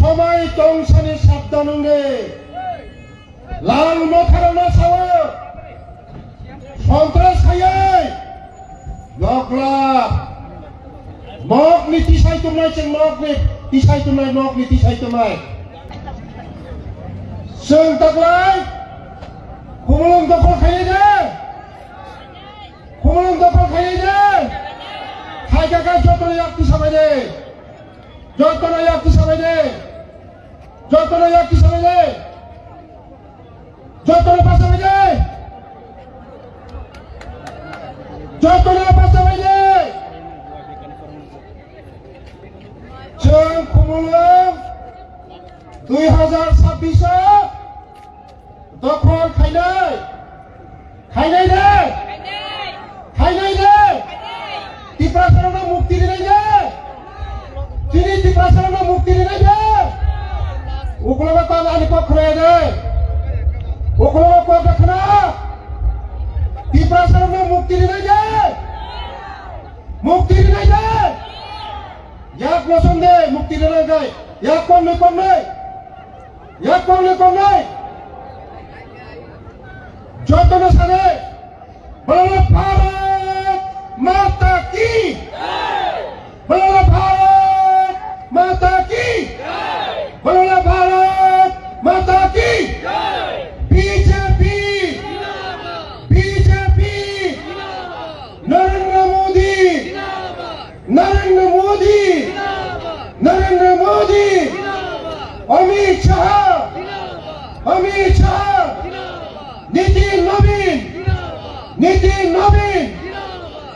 সময় তংসানে সাবধানঙ্গে লাল মথারনা সাওয়া সন্ত্রাস খাইয়াই নকলা মক নীতি সাইতুমাই চেন মক নীতি সাইতুমাই মক নীতি সাইতুমাই जों ताकलाय खुमलुं दखल खायदे खुमलुं दखल खायदे खायगागा जतन याक्ति साबायदे जतन याक्ति साबायदे जतन याक्ति साबायदे जतन पासाबायदे जतन पासाबायदे जों खुमलुं 2026 दखल खायनाय खायनाय दे खायनाय दे तिप्रासारावनो मुक्ति दिनाय दे दिनै तिप्रासारावनो मुक्ति दिनाय दे उखलबा तान आनि पखराय दे उखलबा को दखना तिप्रासारावनो मुक्ति दिनाय दे याक बसन दे मुक्ति दिनाय दे याक कम नहीं जतन सारे बोलो भारत माता की बोलो भारत माता की बोलो भारत माता की बीजेपी बीजेपी नरेंद्र मोदी नरेंद्र मोदी नरेंद्र मोदी अमित शाह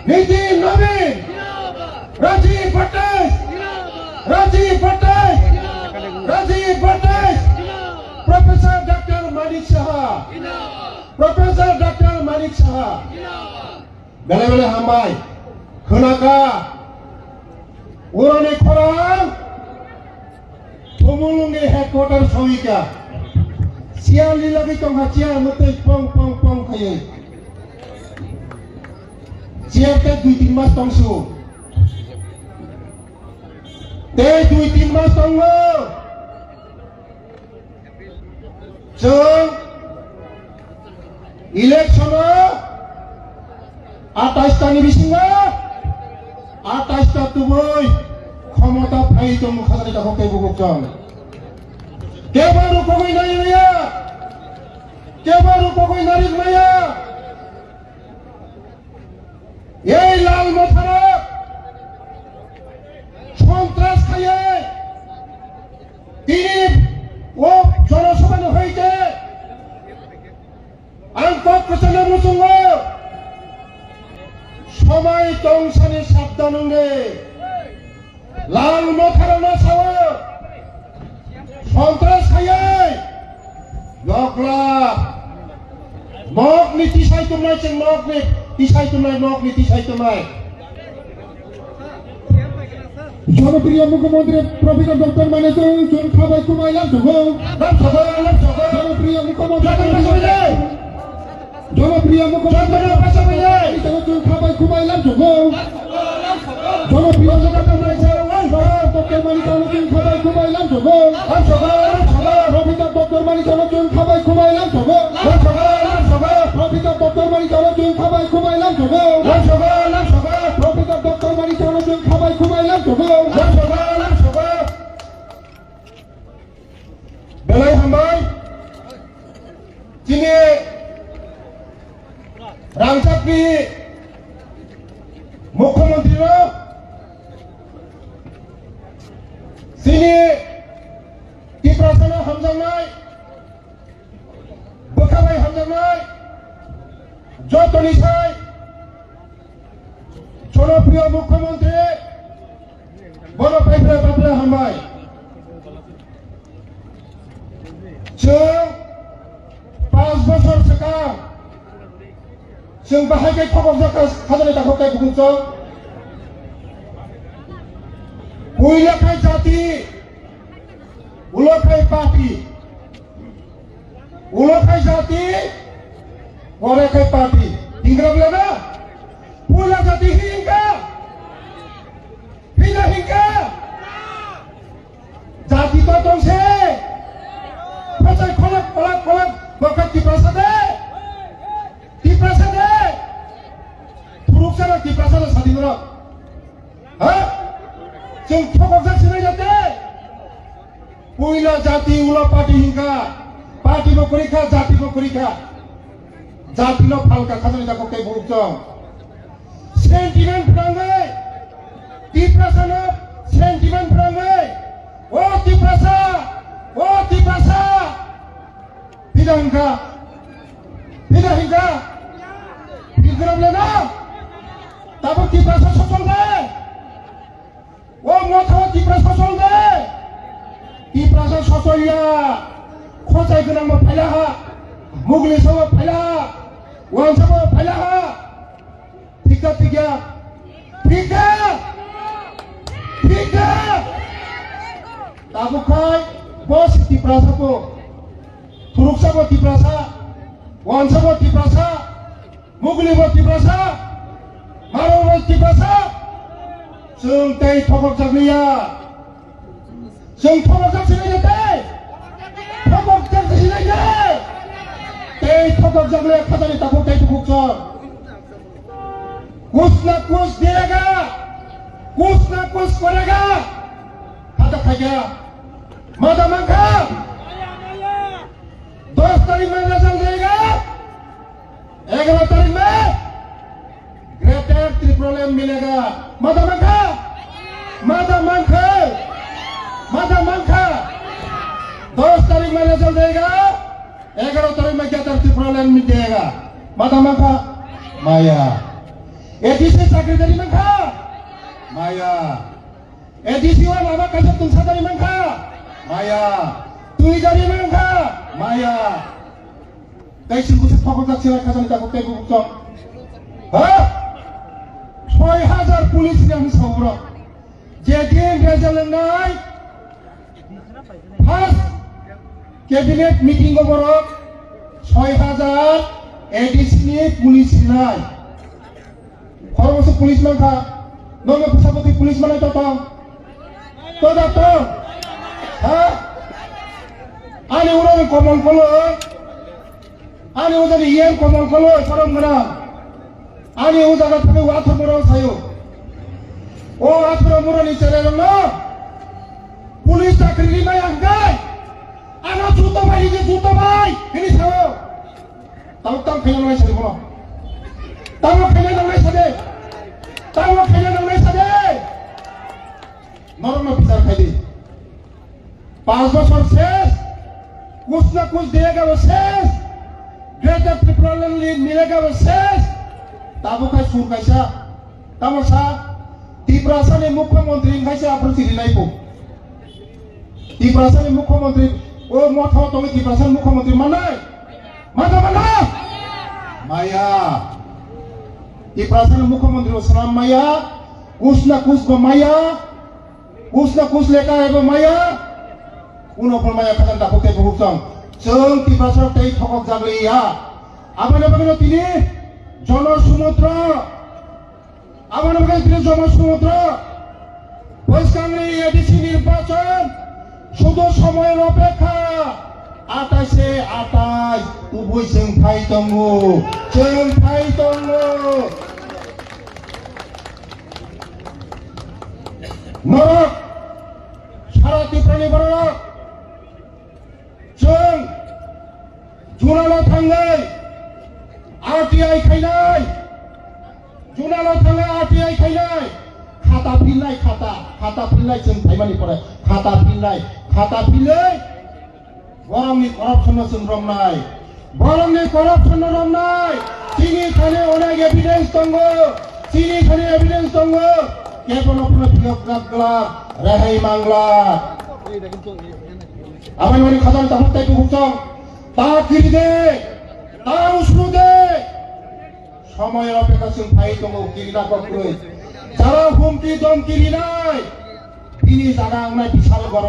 नितिन नवीन राजीव भट्टाचार्य प्रोफेसर डॉक्टर मानिक शाह बेले बेले हामबाय खोनागा उरानि खरां खुमलुंनि हेडक्वार्टार सहिका सियालि लागि तंहा चियार मते पं खायो चियारते 2-3 मास तंसु ते 2-3 मास तंगो जों इलेक्शन 28 तानि बिसिङा 28 ता तुबै क्षमता फाइ दं खाजानि दाखौ बुगुजों केबारु कोगै नारिक माया এই লাল মথারা সন্ত্রাস খাইয়ে তিনি ও জনসভানে হইতে আন্তঃপ্রচারে মুসুঙ্গ সময় তংসানে সাবধানঙ্গে লাল মথারা সাওয়া সন্ত্রাস খাইয়ে নকলা মক নীতি সাইতুমাই চেন মক নীতি সাইতুমাই জনপ্রিয় মুখ্যমন্ত্রী প্রফেসর ডক্টর মানিকচরণ চুন খাবাই কুমাইলাম জগো জনপ্রিয় মুখ্যমন্ত্রী চুন খাবাই কুমাইলাম জগো জনপ্রিয় ডক্টর মানিকচরণ চুন খাবাই কুমাইলাম জগো প্রফেসর ডক্টর মানিকচরণ চুন খাবাই কুমাইলাম জগো প্রফেসর ডক্টর মানিকচরণ চুন খাবাই কুমাইলাম জগো প্রফেসর ডক্টর মানিকচরণ চুন খাবাই কুমাইলাম জগো বেলায় হামবাই যিনি রাংচাকনি মুখ্যমন্ত্রী যিনি तिप्रासाराव हामजांनाय बोखाबाय हामजांनाय जतनिसाय जनप्रिय मुख्यमंत्री बनपायफ्रा बाफ्रा हामबाय जों 5 बोसोर सिगां जों बाहायगे खबर खाजानि दाखौखाय बुंजों उइलाखाय जाति उलखाय पार्टी उलखाय जाति वराखाय पार्टी हिंग्रा ना पुला जाति हिंगा जाति तो পুইলা জাতি উলা পার্টি হিংকা পার্টি bo kurika জাতি bo kurika জাতি lo falka khajani ta kokai bukjong sentiment prangai tiprasana sentiment prangai o tiprasa tidak hingga Bigram lena tabuk tiprasa sosol deh o motho tiprasa sosol deh tiprasa sosol ya khosai gunang mo phaila ha mugli so phaila ha wan so phaila ha tiga tabuk khai bos tiprasa ko turuk sabo tiprasa wan sabo tiprasa mugli bo tiprasa maro bo tiprasa जों tei thokok jakniya जों thokok jaksinai tei thokok jaksinai tei thokok jakle khajani tapo tei bukjor कुछ ना कुछ देगा कुछ ना कुछ करेगा खाता खा गया मादा मांगा 10 तारीख में रिजल्ट देगा 11 तारीख में ग्रेटर ट्रिप्रोलियम मिलेगा मादा मांगा 10 तारीख में रिजल्ट देगा 11 तारीख में ग्रेटर ट्रिप्रोलियम मिलेगा मादा मांगा माया एडीसी चाकरी dari mangka maya एडीसी वा Lama kasab tungsa dari mangka maya tui dari mangka maya kaising kusik thokok jaksina khajani ta kokai bukjong ha 6000 police yang sauro jedin result nai first cabinet meeting borok 6000 ADC ni police nai Orang masuk polis mangka, nongol pesawat polis mana itu tong? Datang, hah? Ani orang komong koloi, ani udah di yang komong koloi, sarang mana? Ani udah kat tapi wathar murau sayo, oh wathar murau ni cari orang, polis tak kerja yang gay, anak juta bay, ini sayo, tahu kena nolai sadi bola. Tahu kena nolai sade normal bicar खाली 5 बছর শেষ कुछ ना कुछ देगा वो शेष greater ट्रिप्रोलियम मिलेगा वो शेष ताबो का सुर कैसा तमसा तिप्रासा ने मुख्यमंत्री कैसे आप चिरिनाय को तिप्रासा ने मुख्यमंत्री ओ मथो तो तिप्रासा मुख्यमंत्री मानाय माना माया तिप्रासा ने मुख्यमंत्री सलाम माया कुछ ना कुछ लेकर है माया उनों माया खजन दापो के बहुसंग जों तिप्रासा तई थकक जागलिया आबाने बगनो तिनी जनसमुद्र आबाने बगनो तिनी जनसमुद्र পশ্চিমবঙ্গের এডিসি নির্বাচন শুধু সময়ের অপেক্ষা 28 তুবুই जों फाइ दंगो नरक सारा तिप्रानि बरक जों जुनालाव थांगोन आरटीआई खायनाय जुनालाव थांगोन आरटीआई खायनाय खाता फिननाय जों थाइमानि परे खाता फिननाय बरंनि करपशन जों रमनाय चिनि खाने अनेक एविडेंस दंगो केवल अपना फिलकला रेहाई मांगला आबान माने खजान ताहुताय बुकजों ता किरिदे ता उसलुदे समय अपेक्षा जों फाइ दंगो किरिना कक्रुय जारा हुमकि दमकि लिनाय बिनि जागांनाय बिसार गर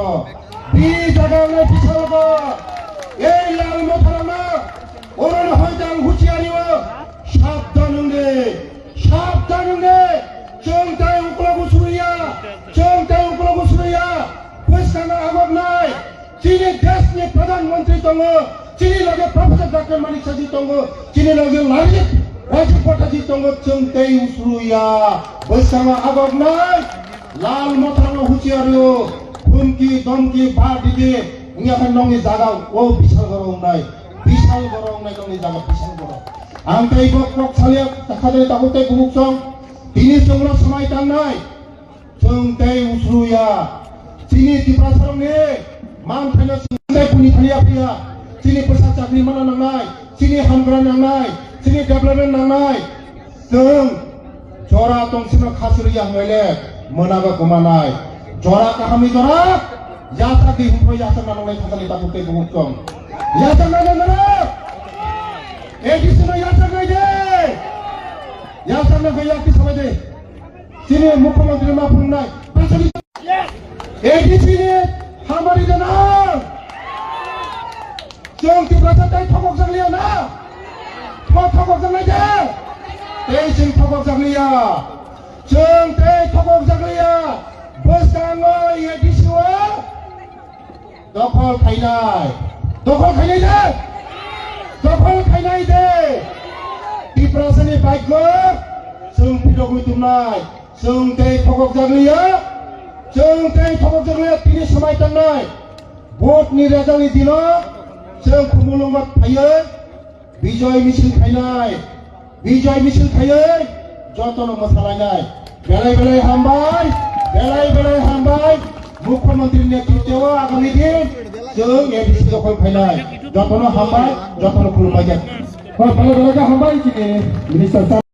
এই লাল মথারামা ওরন হয়দাং হুঁশিয়ারিও সাবধান রে जों ताय उकलाबो सुरिया फैसाना आगब नाय चीनी देशनि प्रधानमंत्री दङ चीनी लगे प्रोफेसर डॉक्टर मानिक साजी दङ चीनी लगे लाजित राजीव पटाजी दङ जों ताय उसुरिया फैसाना आगब नाय लाल मथारामा हुँशियारियो হুমকি দমকি বাদ দিতে ইয়াখান নংनि জাगा ও বিশাল গরম নাই नंनि जागा बिसां गरम आं तै बक सालिया ताखादे ताबुते गुमुक सं दिनि जोंनो समाय तांनाय जों तै उसरुया सिनि तिब्रासारंनि मान थानो सिंनाय पुनि थालिया फैया सिनि प्रसाद चाकरि माना नांनाय सिनि हामग्रा नांनाय सिनि डेभलपमेन्ट नांनाय जों जरा तंसिनो खासुरिया हंगायले मोनाबा गोमानाय जरा काहामि जरा याता दै हुंफो याता नांनाय थाखानि ताबुते गुमुक सं याता नांनाय एडिसनो याता नांनाय याता नांनाय याति सबाय दे सिनि मुख्यमंत्री मा बुंनाय पासनि एडिसिनि हामारि जाना जों तिब्रासा तै थगक जागलिया ना थगक जागनाय दे तै जों थगक जागलिया जों तै थगक जागलिया बोस्ताङो एडिसिओ दखल खायनाय दे तिब्रासानि बाइकखौ जों भिडिअ बुथुमनाय जों तै थगक जागलिया दिनै समाय थांनाय भटनि रेजाल्टनि दिनाव जों खुमुलुंगात थायो बिजय मिছিল खायै जतन मोसालायनाय बेलाय हामबाय मुख्यमंत्री नेतृत्व आगामी दिन जों एडिसि दखल खायनाय जतन हामबाय जतन खुलुमबाय हामबाय दिनै मिनिस्टार